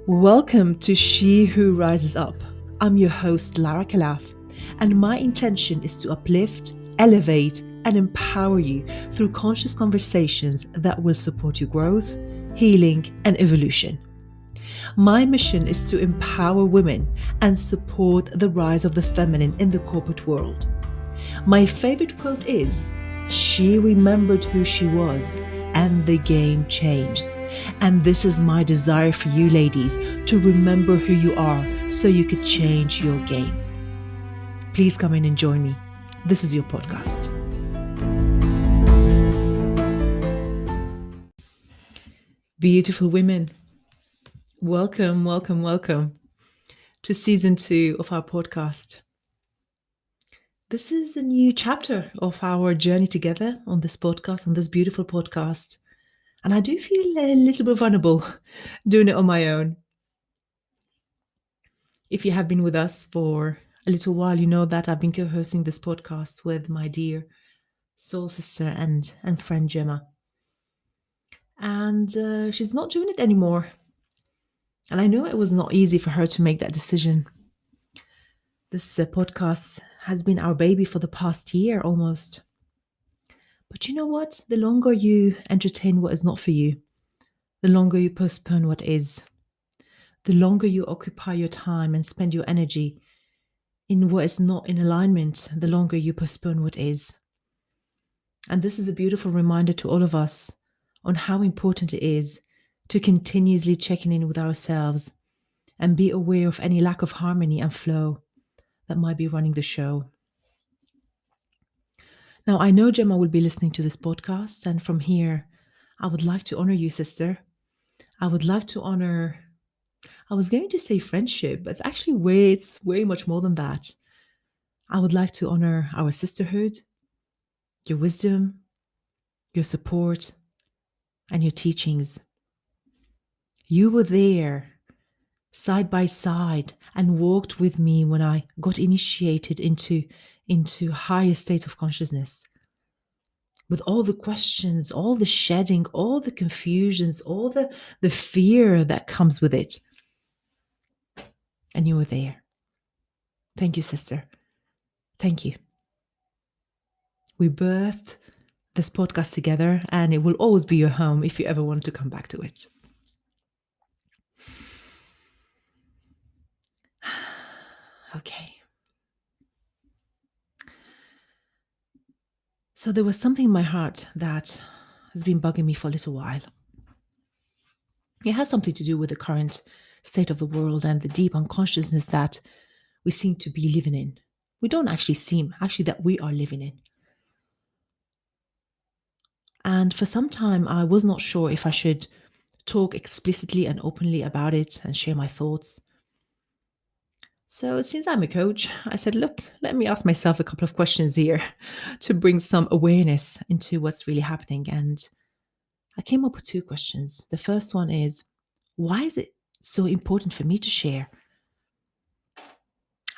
Welcome to She Who Rises Up. I'm your host, Lara Kalaf, and my intention is to uplift, elevate, and empower you through conscious conversations that will support your growth, healing, and evolution. My mission is to empower women and support the rise of the feminine in the corporate world. My favorite quote is, "She remembered who she was, and the game changed." And this is my desire for you ladies, to remember who you are so you could change your game. Please come in and join me. This is your podcast. Beautiful women, welcome to season 2 of our podcast. This is a new chapter of our journey together on this podcast, on this beautiful podcast. And I do feel a little bit vulnerable doing it on my own. If you have been with us for a little while, you know that I've been co-hosting this podcast with my dear soul sister and friend Gemma. And she's not doing it anymore. And I know it was not easy for her to make that decision. This podcast has been our baby for the past year almost. But you know what? The longer you entertain what is not for you, the longer you postpone what is, the longer you occupy your time and spend your energy in what is not in alignment, the longer you postpone what is. And this is a beautiful reminder to all of us on how important it is to continuously checking in with ourselves and be aware of any lack of harmony and flow that might be running the show. Now, I know Gemma will be listening to this podcast, and from here, I would like to honor you, sister. I would like to honor, I was going to say friendship, but it's way much more than that. I would like to honor our sisterhood, your wisdom, your support, and your teachings. You were there side by side and walked with me when I got initiated into higher states of consciousness. With all the questions, all the shedding, all the confusions, all the fear that comes with it. And you were there. Thank you, sister. Thank you. We birthed this podcast together, and it will always be your home if you ever want to come back to it. Okay. So there was something in my heart that has been bugging me for a little while. It has something to do with the current state of the world and the deep unconsciousness that we seem to be living in. We don't actually that we are living in. And for some time, I was not sure if I should talk explicitly and openly about it and share my thoughts. So since I'm a coach, I said, look, let me ask myself a couple of questions here to bring some awareness into what's really happening. And I came up with 2 questions. The first one is, why is it so important for me to share?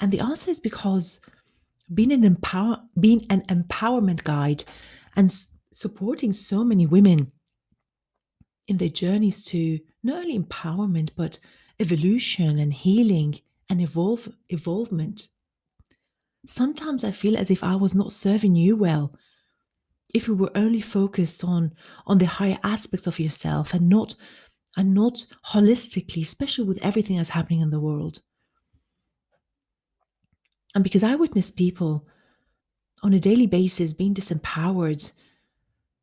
And the answer is because being an empowerment guide and supporting so many women in their journeys to not only empowerment, but evolution and healing and evolvement. Sometimes I feel as if I was not serving you well, if we were only focused on the higher aspects of yourself and not holistically, especially with everything that's happening in the world. And because I witness people on a daily basis being disempowered,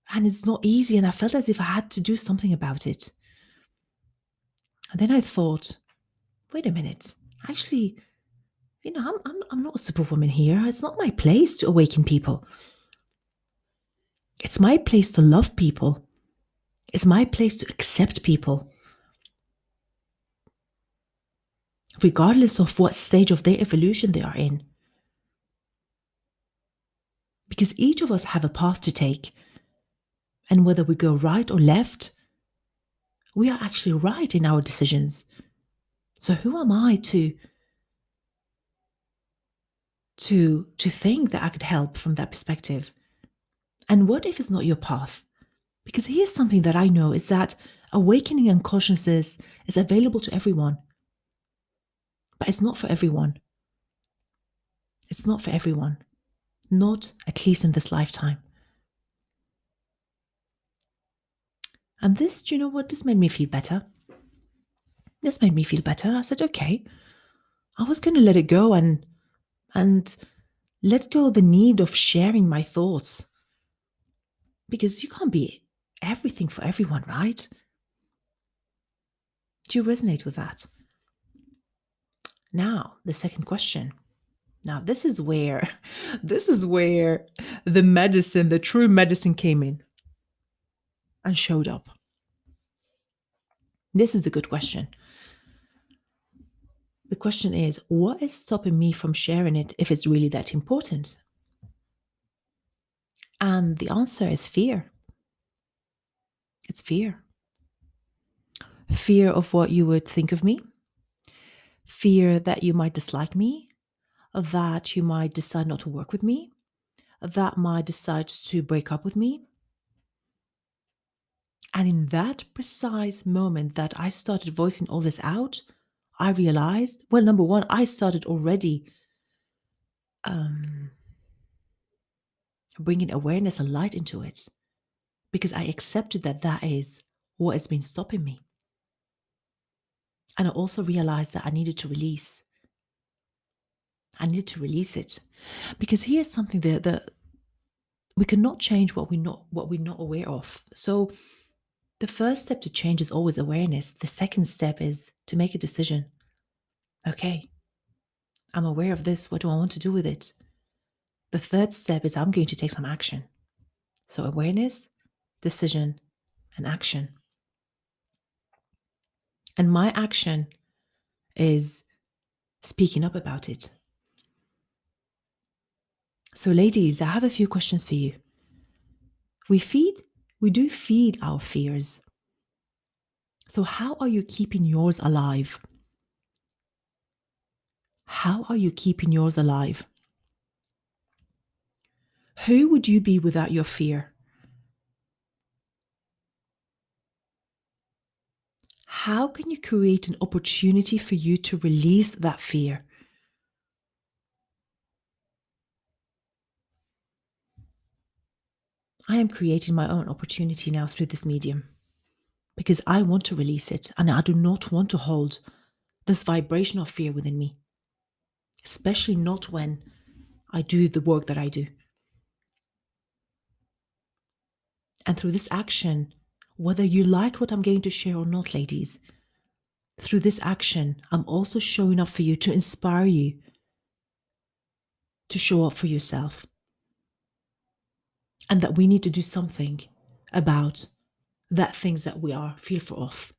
and it's not easy, and I felt as if I had to do something about it. And then I thought, wait a minute, actually, I'm not a superwoman here. It's not my place to awaken people. It's my place to love people. It's my place to accept people, regardless of what stage of their evolution they are in. Because each of us have a path to take. And whether we go right or left, we are actually right in our decisions. So who am I to think that I could help from that perspective? And what if it's not your path? Because here's something that I know is that awakening and consciousness is available to everyone, but it's not for everyone. It's not for everyone, not at least in this lifetime. And this, do you know what? This made me feel better. This made me feel better. I said, okay, I was going to let it go and let go of the need of sharing my thoughts, because you can't be everything for everyone, right? Do you resonate with that? Now, the second question. Now, this is where this is where the medicine, the true medicine came in and showed up. This is the good question. The question is, what is stopping me from sharing it if it's really that important? And the answer is fear. It's fear. Fear of what you would think of me, fear that you might dislike me, that you might decide not to work with me, that might decide to break up with me. And in that precise moment that I started voicing all this out, I realized, well, number one, I started already um, bringing awareness and light into it, because I accepted that that is what has been stopping me. And I also realized that I needed to release. I needed to release it, because here's something that we cannot change what we're not aware of. So the first step to change is always awareness. The second step is to make a decision. Okay, I'm aware of this. What do I want to do with it? The third step is I'm going to take some action. So awareness, decision, and action. And my action is speaking up about it. So ladies, I have a few questions for you. We do feed our fears. So how are you keeping yours alive? How are you keeping yours alive? Who would you be without your fear? How can you create an opportunity for you to release that fear? I am creating my own opportunity now through this medium, because I want to release it and I do not want to hold this vibration of fear within me, especially not when I do the work that I do. And through this action, whether you like what I'm going to share or not, ladies, through this action, I'm also showing up for you to inspire you to show up for yourself. And that we need to do something about that things that we are fearful of.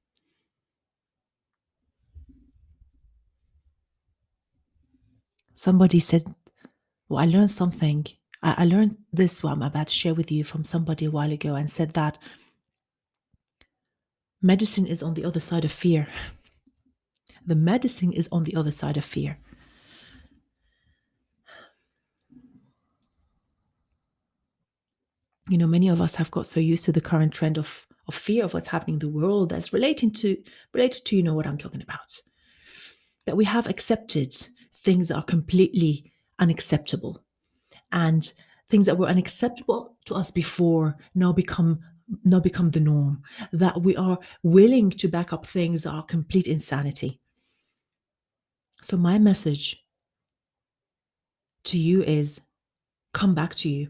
Somebody said, well, I learned something. I learned this, what I'm about to share with you, from somebody a while ago, and said that medicine is on the other side of fear. The medicine is on the other side of fear. You know, many of us have got so used to the current trend of fear of what's happening in the world that's related to, you know what I'm talking about, that we have accepted things that are completely unacceptable, and things that were unacceptable to us before now become the norm, that we are willing to back up things that are complete insanity. So my message to you is, come back to you.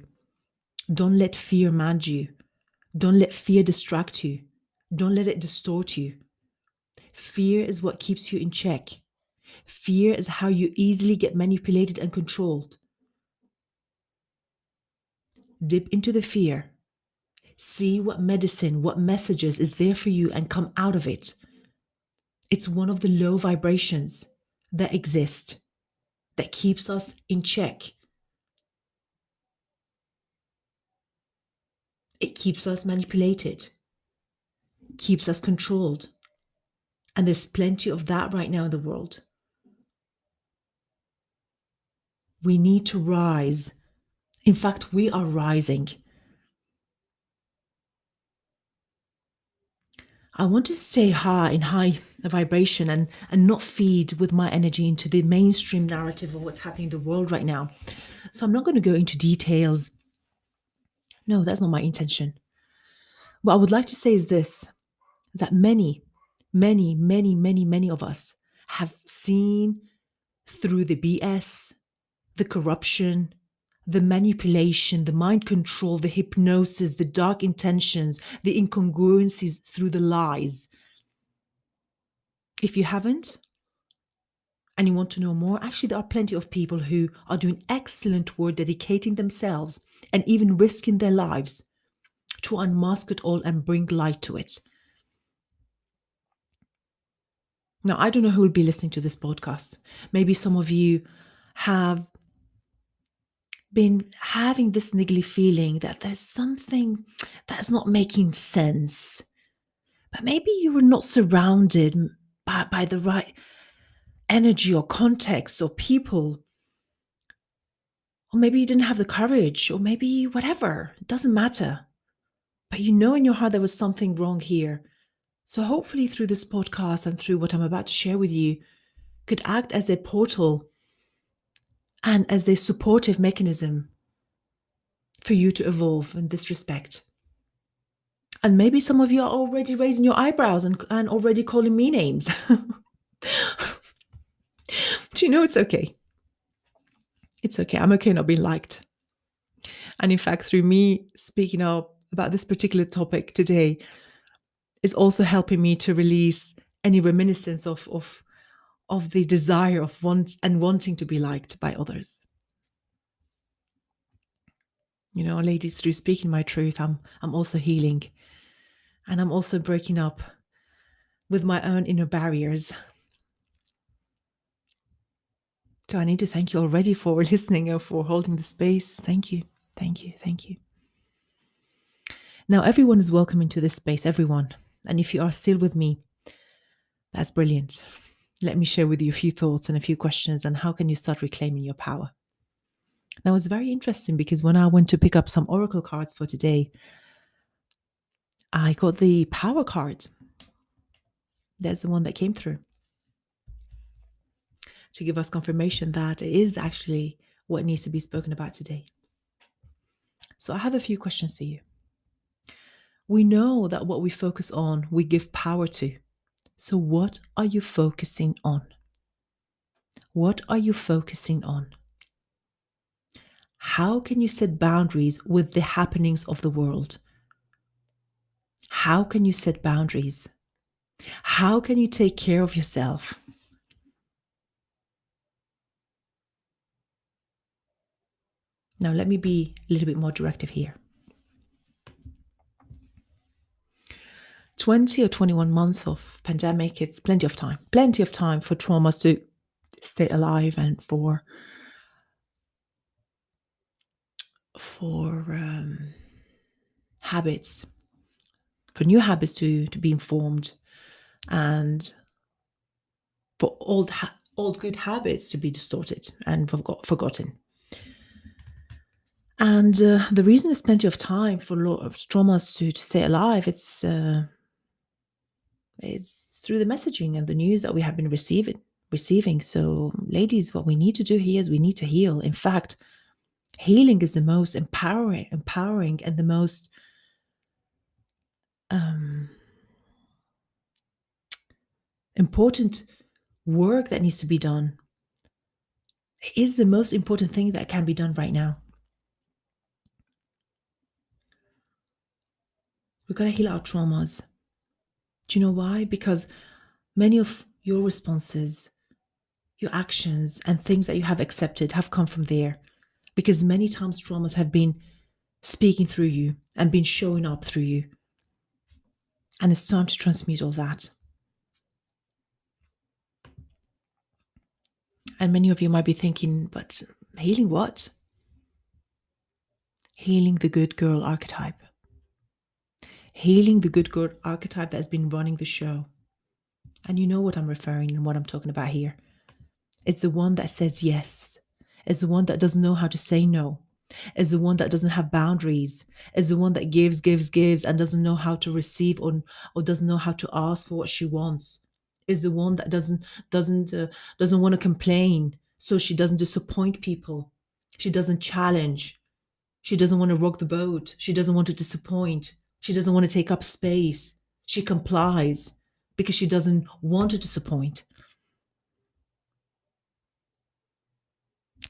Don't let fear manage you. Don't let fear distract you. Don't let it distort you. Fear is what keeps you in check. Fear is how you easily get manipulated and controlled. Dip into the fear. See what medicine, what messages is there for you, and come out of it. It's one of the low vibrations that exist that keeps us in check. It keeps us manipulated, keeps us controlled. And there's plenty of that right now in the world. We need to rise. In fact, we are rising. I want to stay high in high vibration and not feed with my energy into the mainstream narrative of what's happening in the world right now. So I'm not going to go into details. No, that's not my intention. What I would like to say is this, that many of us have seen through the BS, the corruption, the manipulation, the mind control, the hypnosis, the dark intentions, the incongruencies through the lies. If you haven't and you want to know more, actually, there are plenty of people who are doing excellent work, dedicating themselves and even risking their lives to unmask it all and bring light to it. Now, I don't know who will be listening to this podcast. Maybe some of you have been having this niggly feeling that there's something that's not making sense. But maybe you were not surrounded by the right energy or context or people. Or maybe you didn't have the courage, or maybe whatever. It doesn't matter. But you know in your heart there was something wrong here. So hopefully through this podcast and through what I'm about to share with you could act as a portal and as a supportive mechanism for you to evolve in this respect. And maybe some of you are already raising your eyebrows and already calling me names. Do you know it's okay? It's okay. I'm okay not being liked. And in fact, through me speaking up about this particular topic today is also helping me to release any reminiscence of the desire of wanting to be liked by others. You know, ladies, through speaking my truth, I'm also healing. And I'm also breaking up with my own inner barriers. So I need to thank you already for listening or for holding the space. Thank you. Thank you. Thank you. Now, everyone is welcome into this space, everyone. And if you are still with me, that's brilliant. Let me share with you a few thoughts and a few questions on how can you start reclaiming your power. Now, it's very interesting because when I went to pick up some oracle cards for today, I got the power card. That's the one that came through to give us confirmation that it is actually what needs to be spoken about today. So I have a few questions for you. We know that what we focus on, we give power to. So what are you focusing on? What are you focusing on? How can you set boundaries with the happenings of the world? How can you set boundaries? How can you take care of yourself? Now, let me be a little bit more directive here. 20 or 21 months of pandemic, it's plenty of time for traumas to stay alive and for habits, for new habits to be informed, and for old good habits to be distorted and forgotten. And the reason there's plenty of time for a lot of traumas to stay alive, it's through the messaging and the news that we have been receiving. So, ladies, what we need to do here is we need to heal. In fact, healing is the most empowering and the most important work that needs to be done. It is the most important thing that can be done right now. We've got to heal our traumas. Do you know why? Because many of your responses, your actions, and things that you have accepted have come from there. Because many times traumas have been speaking through you and been showing up through you. And it's time to transmute all that. And many of you might be thinking, but healing what? Healing the good girl archetype. Healing the good girl archetype that's been running the show. And you know what I'm referring and what I'm talking about here. It's the one that says yes. It's the one that doesn't know how to say no. is the one that doesn't have boundaries, is the one that gives, gives, gives, and doesn't know how to receive, or doesn't know how to ask for what she wants, is the one that doesn't want to complain, so she doesn't disappoint people, she doesn't challenge, she doesn't want to rock the boat, she doesn't want to disappoint, she doesn't want to take up space, she complies because she doesn't want to disappoint.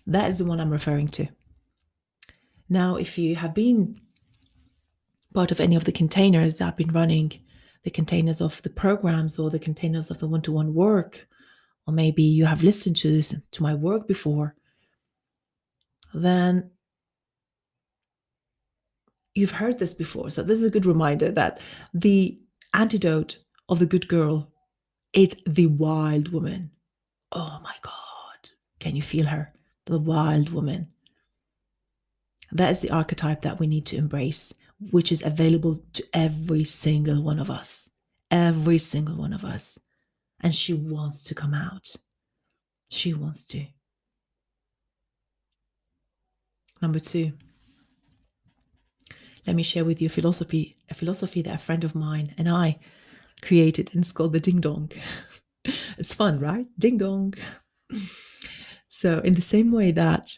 That is the one I'm referring to. Now, if you have been part of any of the containers that I've been running, the containers of the programs or the containers of the one-to-one work, or maybe you have listened to my work before, then you've heard this before. So this is a good reminder that the antidote of the good girl is the wild woman. Oh my God. Can you feel her? The wild woman. That is the archetype that we need to embrace, which is available to every single one of us. Every single one of us. And she wants to come out. She wants to. Number 2. Let me share with you a philosophy that a friend of mine and I created, and it's called the ding dong. It's fun, right? Ding dong. So in the same way that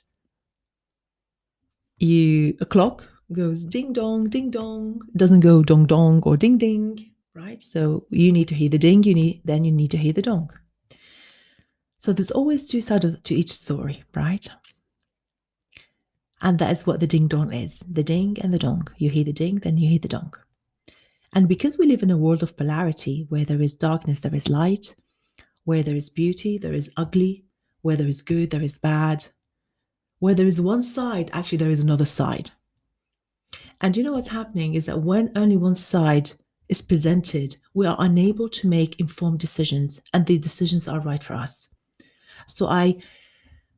a clock goes ding dong, it doesn't go dong dong or ding ding, right? So you need to hear the ding, then you need to hear the dong. So there's always two sides to each story, right? And that is what the ding dong is, the ding and the dong. You hear the ding, then you hear the dong. And because we live in a world of polarity, where there is darkness, there is light, where there is beauty, there is ugly, where there is good, there is bad, where there is one side, actually there is another side. And you know what's happening is that when only one side is presented, we are unable to make informed decisions, and the decisions are right for us. So I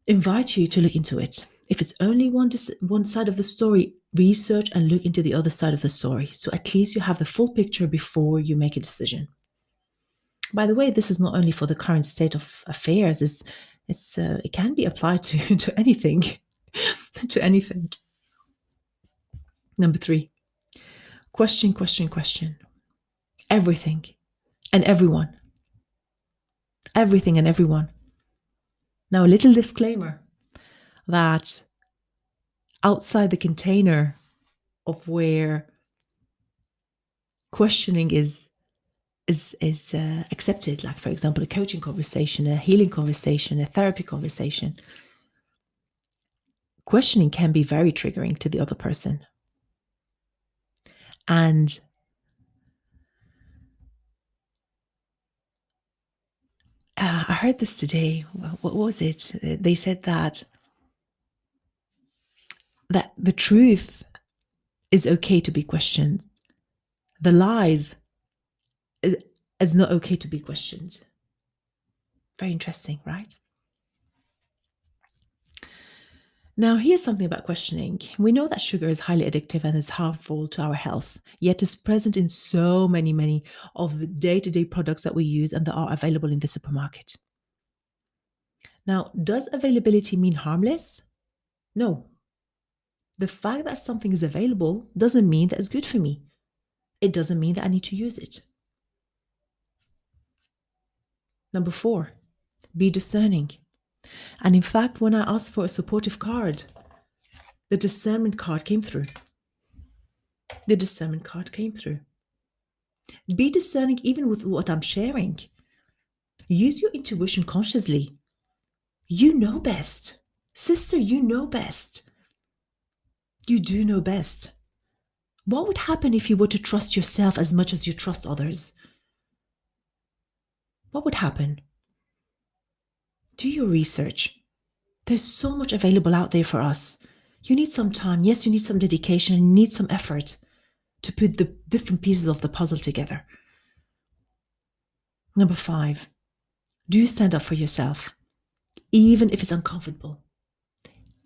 invite you to look into it. If it's only one side of the story, research and look into the other side of the story. So at least you have the full picture before you make a decision. By the way, this is not only for the current state of affairs. It can be applied to anything, to anything. Number 3, question. Everything and everyone. Everything and everyone. Now, a little disclaimer that outside the container of where questioning is accepted, like for example, a coaching conversation, a healing conversation, a therapy conversation, questioning can be very triggering to the other person. And I heard this today. What was it? They said that the truth is okay to be questioned. The lies is not okay to be questioned. Very interesting, right? Now, here's something about questioning. We know that sugar is highly addictive and is harmful to our health, yet is present in so many of the day-to-day products that we use and that are available in the supermarket. Now, does availability mean harmless? No. The fact that something is available doesn't mean that it's good for me. It doesn't mean that I need to use it. Number 4, be discerning. And in fact, when I asked for a supportive card, the discernment card came through. The discernment card came through. Be discerning even with what I'm sharing. Use your intuition consciously. You know best. Sister, you know best. You do know best. What would happen if you were to trust yourself as much as you trust others? What would happen? Do your research. There's so much available out there for us. You need some time. Yes, you need some dedication and you need some effort to put the different pieces of the puzzle together. Number 5, do stand up for yourself, even if it's uncomfortable.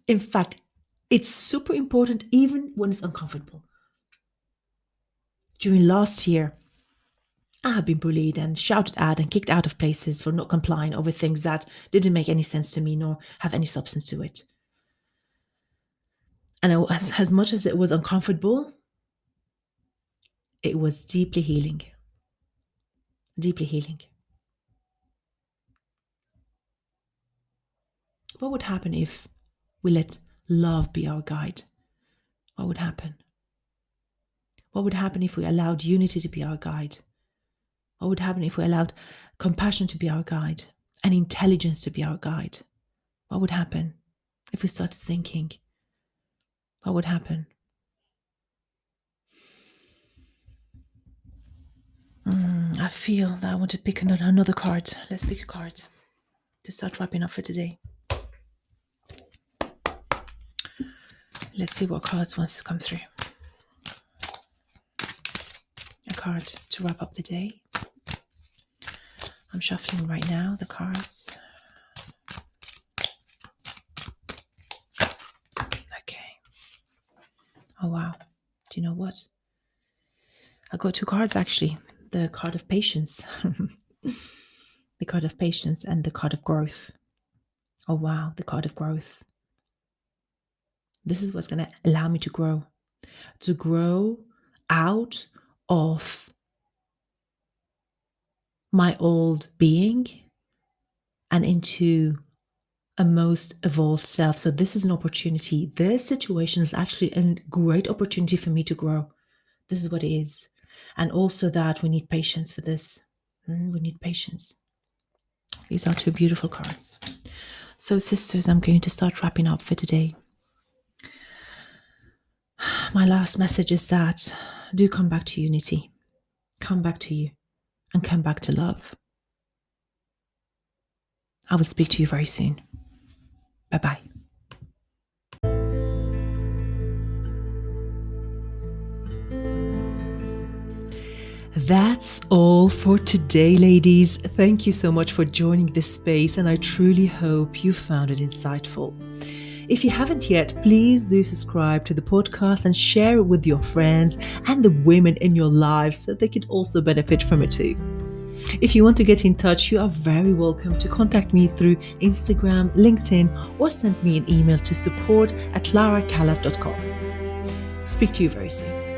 In fact, it's super important even when it's uncomfortable. During last year, I have been bullied and shouted at and kicked out of places for not complying over things that didn't make any sense to me nor have any substance to it. And as much as it was uncomfortable, it was deeply healing. Deeply healing. What would happen if we let love be our guide? What would happen? What would happen if we allowed unity to be our guide? What would happen if we allowed compassion to be our guide and intelligence to be our guide? What would happen if we started thinking? What would happen? I feel that I want to pick another card. Let's pick a card to start wrapping up for today. Let's see what cards wants to come through. A card to wrap up the day. I'm shuffling right now the cards. Okay. Oh wow. Do you know what? I got two cards actually. The card of patience. The card of patience and the card of growth. Oh wow, the card of growth. This is what's going to allow me to grow out of my old being and into a most evolved self. So this is an opportunity. This situation is actually a great opportunity for me to grow. This is what it is. And also that we need patience for this. We need patience. These are two beautiful cards. So sisters, I'm going to start wrapping up for today. My last message is that do come back to unity. Come back to you and come back to love. I will speak to you very soon. Bye-bye. That's all for today, ladies. Thank you so much for joining this space, and I truly hope you found it insightful. If you haven't yet, please do subscribe to the podcast and share it with your friends and the women in your lives so they could also benefit from it too. If you want to get in touch, you are very welcome to contact me through Instagram, LinkedIn, or send me an email to support@laracalaf.com. Speak to you very soon.